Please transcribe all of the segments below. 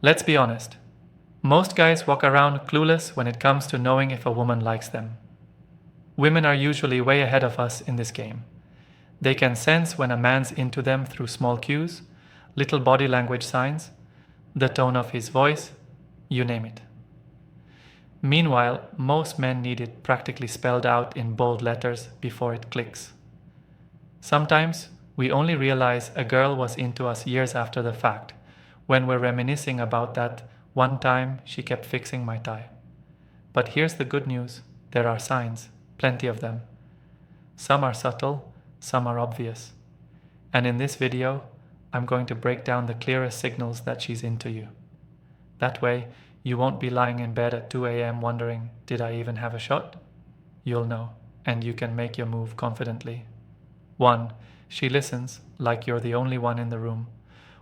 Let's be honest. Most guys walk around clueless when it comes to knowing if a woman likes them. Women are usually way ahead of us in this game. They can sense when a man's into them through small cues, little body language signs, the tone of his voice, you name it. Meanwhile, most men need it practically spelled out in bold letters before it clicks. Sometimes, we only realize a girl was into us years after the fact, when we're reminiscing about that one time she kept fixing my tie. But here's the good news, there are signs, plenty of them. Some are subtle, some are obvious. And in this video, I'm going to break down the clearest signals that she's into you. That way, you won't be lying in bed at 2 a.m. wondering, did I even have a shot? You'll know, and you can make your move confidently. 1. She listens like you're the only one in the room.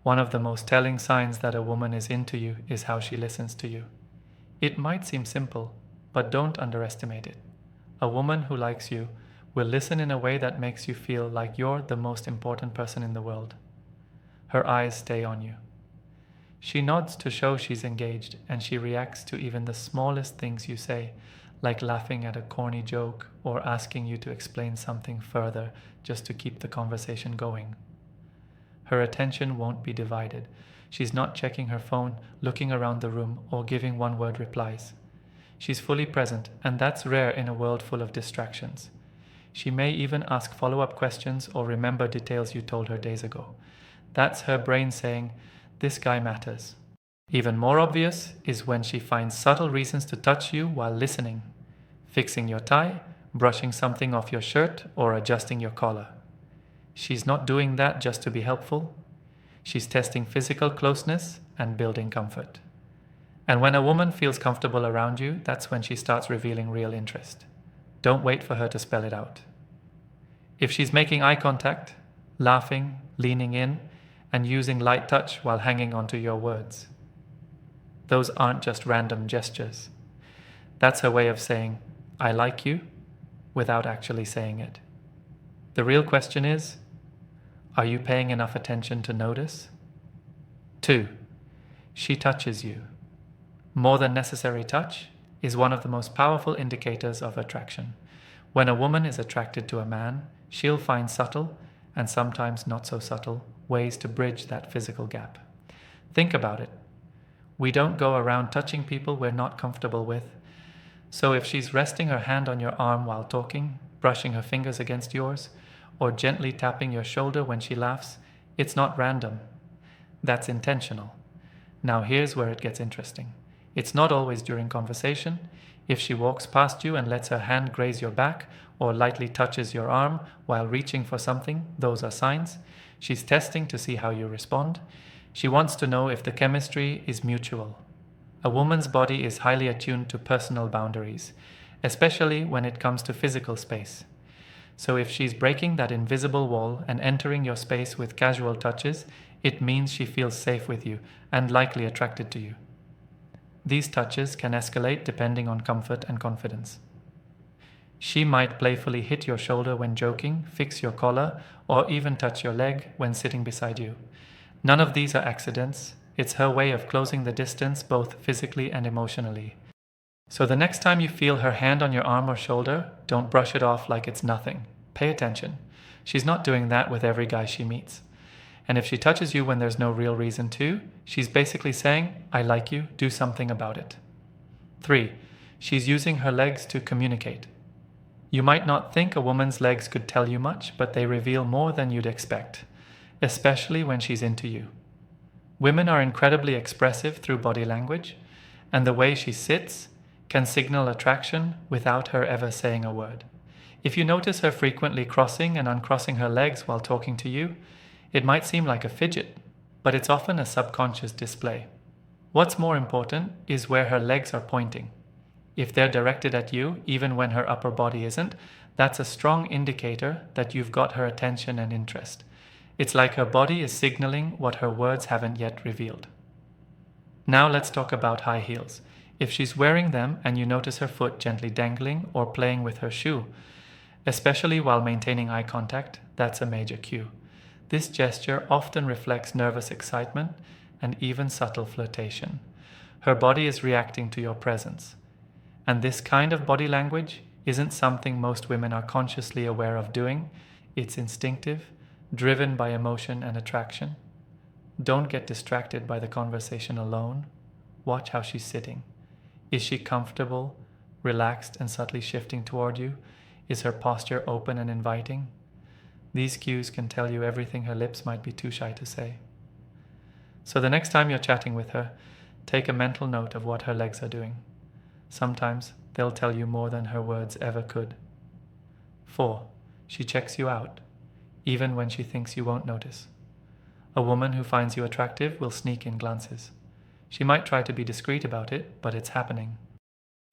One of the most telling signs that a woman is into you is how she listens to you. It might seem simple, but don't underestimate it. A woman who likes you will listen in a way that makes you feel like you're the most important person in the world. Her eyes stay on you. She nods to show she's engaged, and she reacts to even the smallest things you say, like laughing at a corny joke or asking you to explain something further just to keep the conversation going. Her attention won't be divided. She's not checking her phone, looking around the room, or giving one-word replies. She's fully present, and that's rare in a world full of distractions. She may even ask follow-up questions or remember details you told her days ago. That's her brain saying, this guy matters. Even more obvious is when she finds subtle reasons to touch you while listening. Fixing your tie, brushing something off your shirt, or adjusting your collar. She's not doing that just to be helpful. She's testing physical closeness and building comfort. And when a woman feels comfortable around you, that's when she starts revealing real interest. Don't wait for her to spell it out. If she's making eye contact, laughing, leaning in, and using light touch while hanging onto your words, those aren't just random gestures. That's her way of saying, I like you, without actually saying it. The real question is, are you paying enough attention to notice? 2. She touches you. More than necessary touch is one of the most powerful indicators of attraction. When a woman is attracted to a man, she'll find subtle, and sometimes not so subtle, ways to bridge that physical gap. Think about it. We don't go around touching people we're not comfortable with. So if she's resting her hand on your arm while talking, brushing her fingers against yours, or gently tapping your shoulder when she laughs, it's not random. That's intentional. Now here's where it gets interesting. It's not always during conversation. If she walks past you and lets her hand graze your back or lightly touches your arm while reaching for something, those are signs. She's testing to see how you respond. She wants to know if the chemistry is mutual. A woman's body is highly attuned to personal boundaries, especially when it comes to physical space. So if she's breaking that invisible wall and entering your space with casual touches, it means she feels safe with you and likely attracted to you. These touches can escalate depending on comfort and confidence. She might playfully hit your shoulder when joking, fix your collar, or even touch your leg when sitting beside you. None of these are accidents. It's her way of closing the distance both physically and emotionally. So the next time you feel her hand on your arm or shoulder, don't brush it off like it's nothing. Pay attention. She's not doing that with every guy she meets. And if she touches you when there's no real reason to, she's basically saying, I like you, do something about it. 3. She's using her legs to communicate. You might not think a woman's legs could tell you much, but they reveal more than you'd expect, especially when she's into you. Women are incredibly expressive through body language, and the way she sits can signal attraction without her ever saying a word. If you notice her frequently crossing and uncrossing her legs while talking to you, it might seem like a fidget, but it's often a subconscious display. What's more important is where her legs are pointing. If they're directed at you, even when her upper body isn't, that's a strong indicator that you've got her attention and interest. It's like her body is signaling what her words haven't yet revealed. Now let's talk about high heels. If she's wearing them and you notice her foot gently dangling or playing with her shoe, especially while maintaining eye contact, that's a major cue. This gesture often reflects nervous excitement, and even subtle flirtation. Her body is reacting to your presence. And this kind of body language isn't something most women are consciously aware of doing. It's instinctive, driven by emotion and attraction. Don't get distracted by the conversation alone. Watch how she's sitting. Is she comfortable, relaxed, and subtly shifting toward you? Is her posture open and inviting? These cues can tell you everything her lips might be too shy to say. So the next time you're chatting with her, take a mental note of what her legs are doing. Sometimes they'll tell you more than her words ever could. 4. She checks you out, even when she thinks you won't notice. A woman who finds you attractive will sneak in glances. She might try to be discreet about it, but it's happening.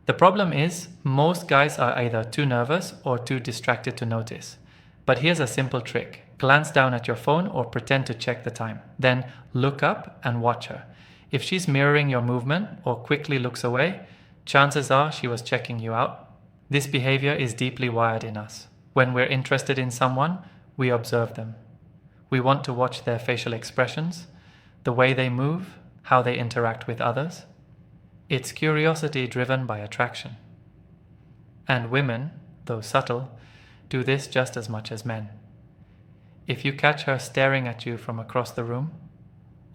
The problem is, most guys are either too nervous or too distracted to notice. But here's a simple trick. Glance down at your phone or pretend to check the time. Then look up and watch her. If she's mirroring your movement or quickly looks away, chances are she was checking you out. This behavior is deeply wired in us. When we're interested in someone, we observe them. We want to watch their facial expressions, the way they move, how they interact with others. It's curiosity driven by attraction. And women, though subtle, do this just as much as men. If you catch her staring at you from across the room,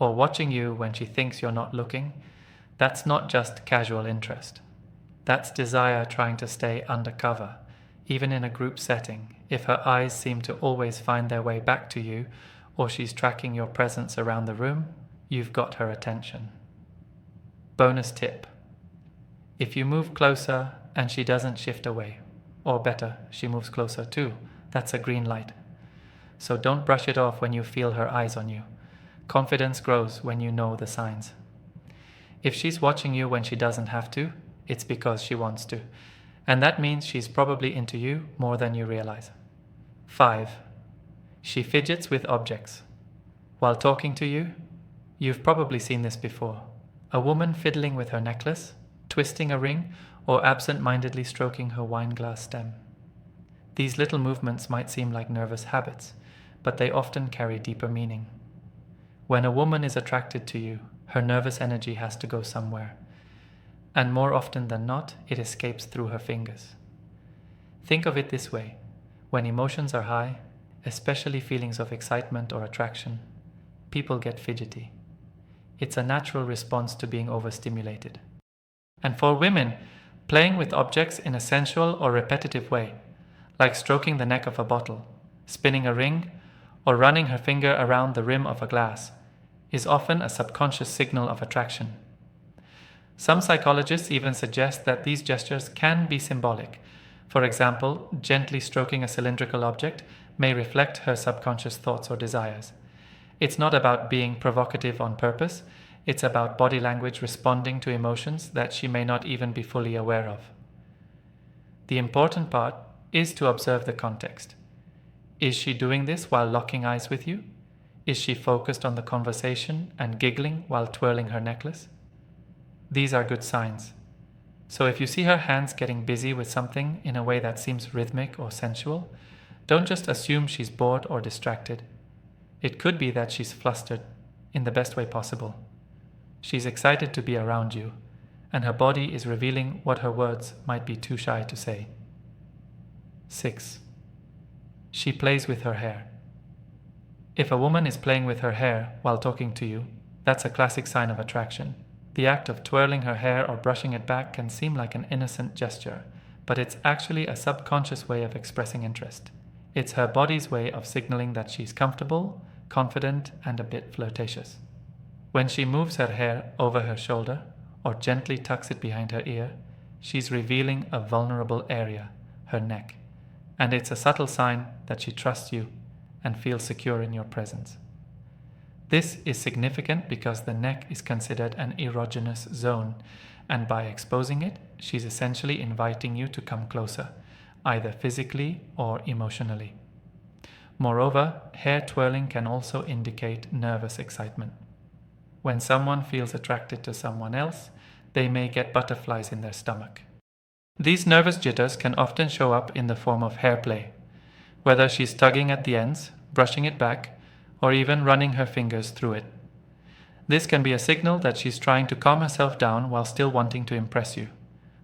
or watching you when she thinks you're not looking, that's not just casual interest. That's desire trying to stay undercover, even in a group setting. If her eyes seem to always find their way back to you, or she's tracking your presence around the room, you've got her attention. Bonus tip. If you move closer and she doesn't shift away, or better, she moves closer too, that's a green light. So don't brush it off when you feel her eyes on you. Confidence grows when you know the signs. If she's watching you when she doesn't have to, it's because she wants to. And that means she's probably into you more than you realize. 5. She fidgets with objects. While talking to you, you've probably seen this before. A woman fiddling with her necklace, twisting a ring, or absent-mindedly stroking her wine glass stem. These little movements might seem like nervous habits, but they often carry deeper meaning. When a woman is attracted to you, her nervous energy has to go somewhere. And more often than not, it escapes through her fingers. Think of it this way. When emotions are high, especially feelings of excitement or attraction, people get fidgety. It's a natural response to being overstimulated. And for women, playing with objects in a sensual or repetitive way, like stroking the neck of a bottle, spinning a ring, or running her finger around the rim of a glass, is often a subconscious signal of attraction. Some psychologists even suggest that these gestures can be symbolic. For example, gently stroking a cylindrical object may reflect her subconscious thoughts or desires. It's not about being provocative on purpose, it's about body language responding to emotions that she may not even be fully aware of. The important part is to observe the context. Is she doing this while locking eyes with you? Is she focused on the conversation and giggling while twirling her necklace? These are good signs. So if you see her hands getting busy with something in a way that seems rhythmic or sensual, don't just assume she's bored or distracted. It could be that she's flustered in the best way possible. She's excited to be around you, and her body is revealing what her words might be too shy to say. 6. She plays with her hair. If a woman is playing with her hair while talking to you, that's a classic sign of attraction. The act of twirling her hair or brushing it back can seem like an innocent gesture, but it's actually a subconscious way of expressing interest. It's her body's way of signaling that she's comfortable, confident, and a bit flirtatious. When she moves her hair over her shoulder or gently tucks it behind her ear, she's revealing a vulnerable area, her neck, and it's a subtle sign that she trusts you and feels secure in your presence. This is significant because the neck is considered an erogenous zone, and by exposing it, she's essentially inviting you to come closer, either physically or emotionally. Moreover, hair twirling can also indicate nervous excitement. When someone feels attracted to someone else, they may get butterflies in their stomach. These nervous jitters can often show up in the form of hair play, whether she's tugging at the ends, brushing it back, or even running her fingers through it. This can be a signal that she's trying to calm herself down while still wanting to impress you.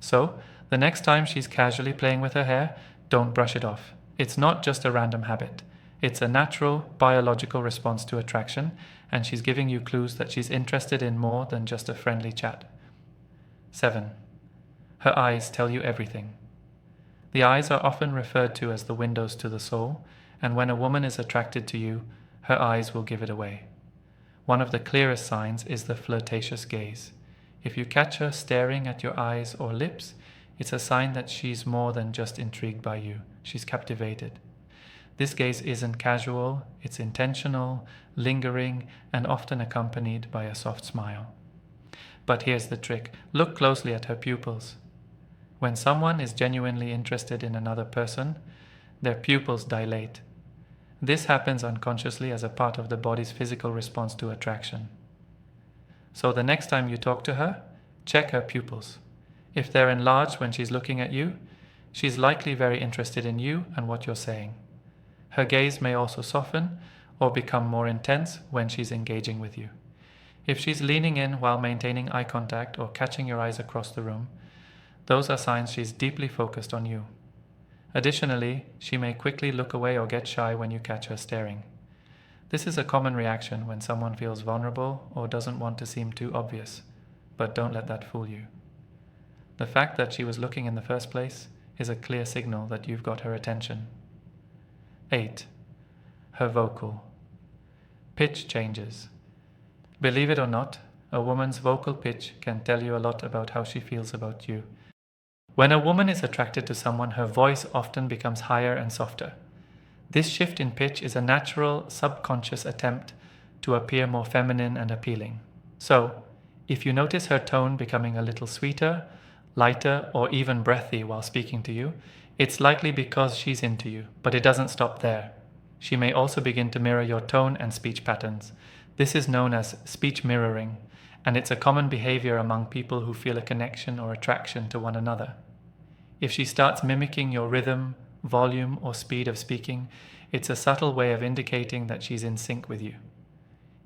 So, the next time she's casually playing with her hair, don't brush it off. It's not just a random habit. It's a natural, biological response to attraction, and she's giving you clues that she's interested in more than just a friendly chat. 7. Her eyes tell you everything. The eyes are often referred to as the windows to the soul, and when a woman is attracted to you, her eyes will give it away. One of the clearest signs is the flirtatious gaze. If you catch her staring at your eyes or lips, it's a sign that she's more than just intrigued by you. She's captivated. This gaze isn't casual, it's intentional, lingering, and often accompanied by a soft smile. But here's the trick. Look closely at her pupils. When someone is genuinely interested in another person, their pupils dilate. This happens unconsciously as a part of the body's physical response to attraction. So the next time you talk to her, check her pupils. If they're enlarged when she's looking at you, she's likely very interested in you and what you're saying. Her gaze may also soften or become more intense when she's engaging with you. If she's leaning in while maintaining eye contact or catching your eyes across the room, those are signs she's deeply focused on you. Additionally, she may quickly look away or get shy when you catch her staring. This is a common reaction when someone feels vulnerable or doesn't want to seem too obvious, but don't let that fool you. The fact that she was looking in the first place is a clear signal that you've got her attention. 8. Her vocal. Pitch changes. Believe it or not, a woman's vocal pitch can tell you a lot about how she feels about you. When a woman is attracted to someone, her voice often becomes higher and softer. This shift in pitch is a natural, subconscious attempt to appear more feminine and appealing. So, if you notice her tone becoming a little sweeter, lighter, or even breathy while speaking to you, it's likely because she's into you, but it doesn't stop there. She may also begin to mirror your tone and speech patterns. This is known as speech mirroring, and it's a common behavior among people who feel a connection or attraction to one another. If she starts mimicking your rhythm, volume, or speed of speaking, it's a subtle way of indicating that she's in sync with you.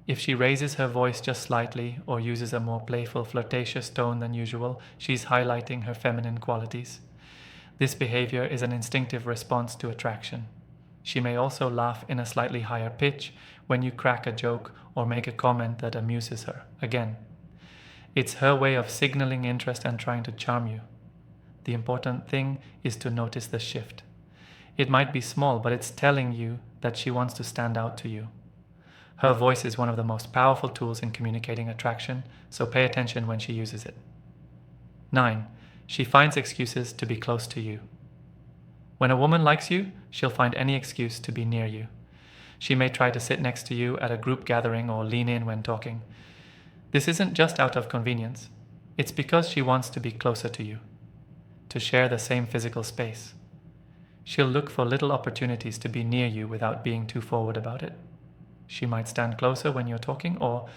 If she raises her voice just slightly or uses a more playful, flirtatious tone than usual, she's highlighting her feminine qualities. This behavior is an instinctive response to attraction. She may also laugh in a slightly higher pitch when you crack a joke or make a comment that amuses her. Again, it's her way of signaling interest and trying to charm you. The important thing is to notice the shift. It might be small, but it's telling you that she wants to stand out to you. Her voice is one of the most powerful tools in communicating attraction, so pay attention when she uses it. 9. She finds excuses to be close to you. When a woman likes you, she'll find any excuse to be near you. She may try to sit next to you at a group gathering or lean in when talking. This isn't just out of convenience. It's because she wants to be closer to you, to share the same physical space. She'll look for little opportunities to be near you without being too forward about it. She might stand closer when you're talking or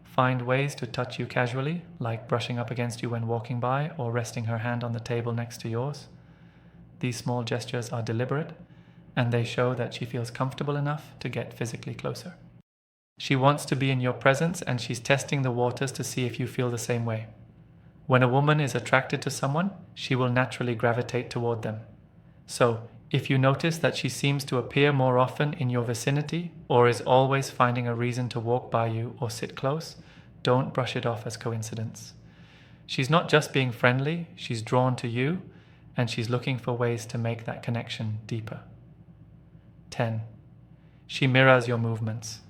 find ways to touch you casually, like brushing up against you when walking by or resting her hand on the table next to yours. These small gestures are deliberate, and they show that she feels comfortable enough to get physically closer. She wants to be in your presence, and she's testing the waters to see if you feel the same way. When a woman is attracted to someone, she will naturally gravitate toward them. So, if you notice that she seems to appear more often in your vicinity or is always finding a reason to walk by you or sit close, don't brush it off as coincidence. She's not just being friendly, she's drawn to you, and she's looking for ways to make that connection deeper. 10. She mirrors your movements.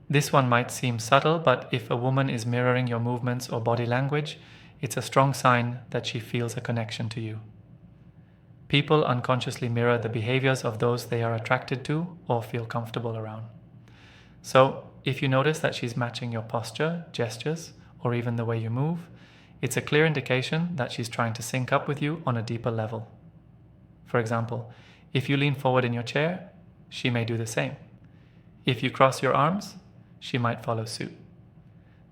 This one might seem subtle, but if a woman is mirroring your movements or body language, it's a strong sign that she feels a connection to you. People unconsciously mirror the behaviors of those they are attracted to or feel comfortable around. So, if you notice that she's matching your posture, gestures, or even the way you move, it's a clear indication that she's trying to sync up with you on a deeper level. For example, if you lean forward in your chair, she may do the same. If you cross your arms, she might follow suit.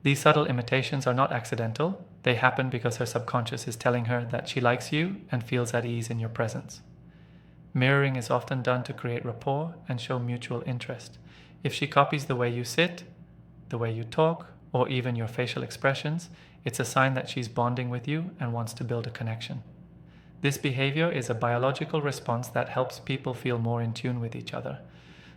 These subtle imitations are not accidental. They happen because her subconscious is telling her that she likes you and feels at ease in your presence. Mirroring is often done to create rapport and show mutual interest. If she copies the way you sit, the way you talk, or even your facial expressions, it's a sign that she's bonding with you and wants to build a connection. This behavior is a biological response that helps people feel more in tune with each other.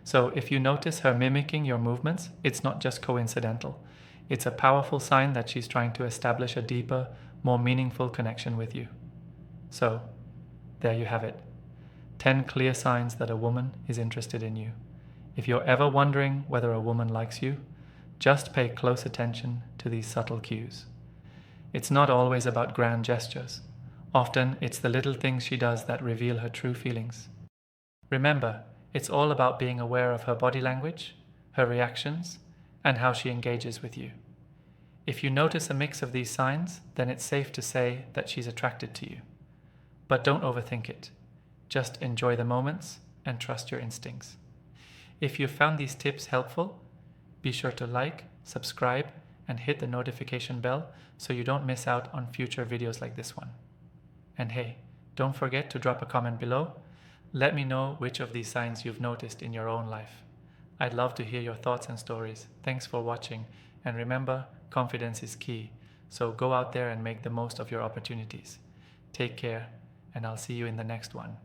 So if you notice her mimicking your movements, it's not just coincidental. It's a powerful sign that she's trying to establish a deeper, more meaningful connection with you. So, there you have it. 10 clear signs that a woman is interested in you. If you're ever wondering whether a woman likes you, just pay close attention to these subtle cues. It's not always about grand gestures. Often, it's the little things she does that reveal her true feelings. Remember, it's all about being aware of her body language, her reactions, and how she engages with you. If you notice a mix of these signs, then it's safe to say that she's attracted to you. But don't overthink it. Just enjoy the moments and trust your instincts. If you found these tips helpful, be sure to like, subscribe, and hit the notification bell so you don't miss out on future videos like this one. And hey, don't forget to drop a comment below. Let me know which of these signs you've noticed in your own life. I'd love to hear your thoughts and stories. Thanks for watching, and remember, confidence is key, so go out there and make the most of your opportunities. Take care, and I'll see you in the next one.